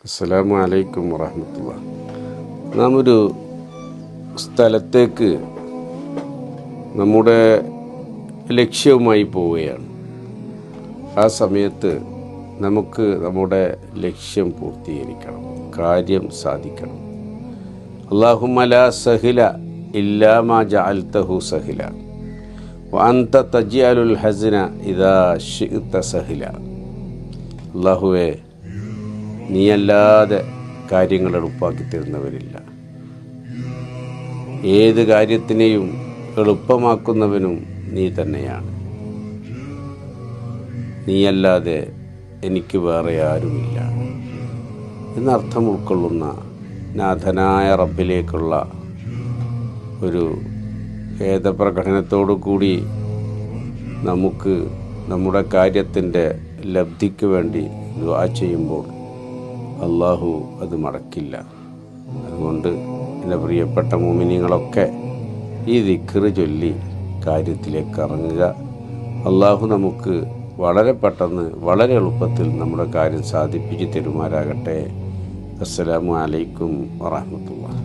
അസ്സലാമു അലൈക്കും വറഹ്മത്തുള്ളാഹി. നാം ഒരു സ്ഥലത്തേക്ക് നമ്മുടെ ലക്ഷ്യവുമായി പോവുകയാണ്. ആ സമയത്ത് നമുക്ക് നമ്മുടെ ലക്ഷ്യം പൂർത്തീകരിക്കണം, കാര്യം സാധിക്കണം. അല്ലാഹുമ്മ ലാ സഹില ഇല്ലാ മാ ജഅൽതഹു സഹില വഅൻത തജ്അലുൽ ഹസ്ന ഇദാ ശിഅ്ത സഹില. അല്ലാഹുവേ, നീയല്ലാതെ കാര്യങ്ങൾ എളുപ്പമാക്കി തരുന്നവരില്ല. ഏത് കാര്യത്തിനെയും എളുപ്പമാക്കുന്നവനും നീ തന്നെയാണ്. നീയല്ലാതെ എനിക്ക് വേറെ ആരുമില്ല എന്നർത്ഥം ഉൾക്കൊള്ളുന്ന നാഥനായ റബ്ബിലേക്കുള്ള ഒരു ഖേദപ്രകടനത്തോടു കൂടി നമുക്ക് നമ്മുടെ കാര്യത്തിൻ്റെ ലബ്ധിക്ക് വേണ്ടി ദുആ ചെയ്യുമ്പോൾ അള്ളാഹു അത് മടക്കില്ല. അതുകൊണ്ട് എൻ്റെ പ്രിയപ്പെട്ട മുഅ്മിനീങ്ങളൊക്കെ ഈ ദിക്ർ ചൊല്ലി കാര്യത്തിലേക്ക് ഇറങ്ങുക. അള്ളാഹു നമുക്ക് വളരെ പെട്ടെന്ന് വളരെ എളുപ്പത്തിൽ നമ്മുടെ കാര്യം സാധിപ്പിച്ച് തരുമാറാകട്ടെ. അസ്സലാമു അലൈക്കും വറഹ്മത്തുള്ളാഹി.